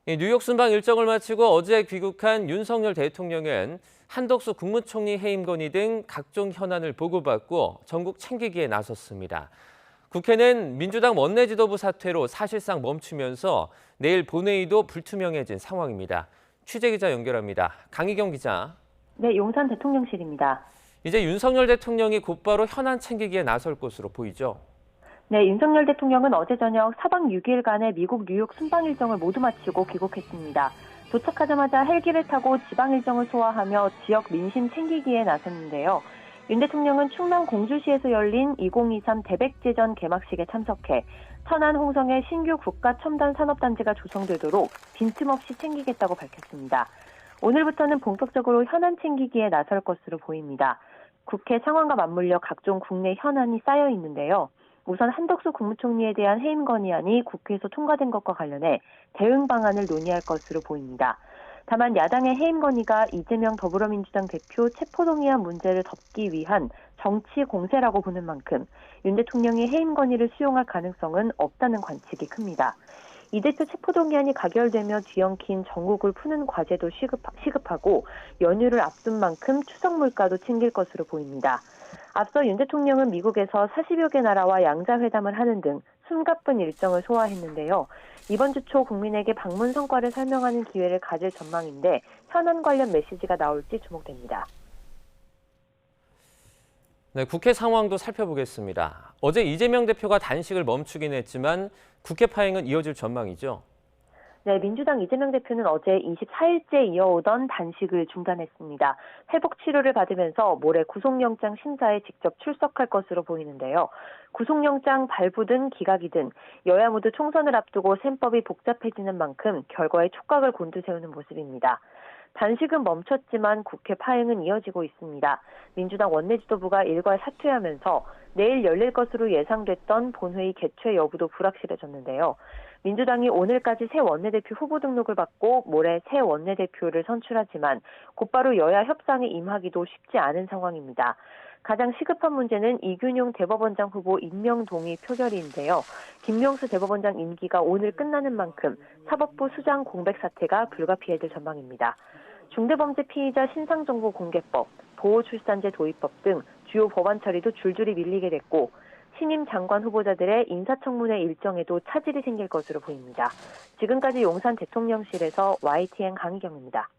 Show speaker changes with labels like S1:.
S1: 뉴욕 순방 일정을 마치고 어제 귀국한 윤석열 대통령은 한덕수 국무총리 해임 건의 등 각종 현안을 보고받고 전국 챙기기에 나섰습니다. 국회는 민주당 원내 지도부 사퇴로 사실상 멈추면서 내일 본회의도 불투명해진 상황입니다. 취재기자 연결합니다. 강희경 기자.
S2: 네, 용산 대통령실입니다.
S1: 이제 윤석열 대통령이 곧바로 현안 챙기기에 나설 것으로 보이죠.
S2: 네, 윤석열 대통령은 어제 저녁 사박 6일간의 미국 뉴욕 순방 일정을 모두 마치고 귀국했습니다. 도착하자마자 헬기를 타고 지방 일정을 소화하며 지역 민심 챙기기에 나섰는데요. 윤 대통령은 충남 공주시에서 열린 2023 대백제전 개막식에 참석해 천안 홍성의 신규 국가첨단산업단지가 조성되도록 빈틈없이 챙기겠다고 밝혔습니다. 오늘부터는 본격적으로 현안 챙기기에 나설 것으로 보입니다. 국회 상황과 맞물려 각종 국내 현안이 쌓여 있는데요. 우선 한덕수 국무총리에 대한 해임 건의안이 국회에서 통과된 것과 관련해 대응 방안을 논의할 것으로 보입니다. 다만 야당의 해임 건의가 이재명 더불어민주당 대표 체포동의안 문제를 덮기 위한 정치 공세라고 보는 만큼 윤 대통령이 해임 건의를 수용할 가능성은 없다는 관측이 큽니다. 이 대표 체포동의안이 가결되며 뒤엉킨 전국을 푸는 과제도 시급하고 연휴를 앞둔 만큼 추석 물가도 챙길 것으로 보입니다. 앞서 윤 대통령은 미국에서 40여 개 나라와 양자회담을 하는 등 숨가쁜 일정을 소화했는데요. 이번 주 초 국민에게 방문 성과를 설명하는 기회를 가질 전망인데 현안 관련 메시지가 나올지 주목됩니다.
S1: 네, 국회 상황도 살펴보겠습니다. 어제 이재명 대표가 단식을 멈추긴 했지만 국회 파행은 이어질 전망이죠.
S2: 네, 민주당 이재명 대표는 어제 24일째 이어오던 단식을 중단했습니다. 회복 치료를 받으면서 모레 구속영장 심사에 직접 출석할 것으로 보이는데요. 구속영장 발부든 기각이든 여야 모두 총선을 앞두고 셈법이 복잡해지는 만큼 결과에 촉각을 곤두세우는 모습입니다. 단식은 멈췄지만 국회 파행은 이어지고 있습니다. 민주당 원내 지도부가 일괄 사퇴하면서 내일 열릴 것으로 예상됐던 본회의 개최 여부도 불확실해졌는데요. 민주당이 오늘까지 새 원내대표 후보 등록을 받고 모레 새 원내대표를 선출하지만 곧바로 여야 협상에 임하기도 쉽지 않은 상황입니다. 가장 시급한 문제는 이균용 대법원장 후보 임명 동의 표결인데요. 김명수 대법원장 임기가 오늘 끝나는 만큼 사법부 수장 공백 사태가 불가피해질 전망입니다. 중대범죄 피의자 신상정보 공개법, 보호출산제 도입법 등 주요 법안 처리도 줄줄이 밀리게 됐고 신임 장관 후보자들의 인사청문회 일정에도 차질이 생길 것으로 보입니다. 지금까지 용산 대통령실에서 YTN 강희경입니다.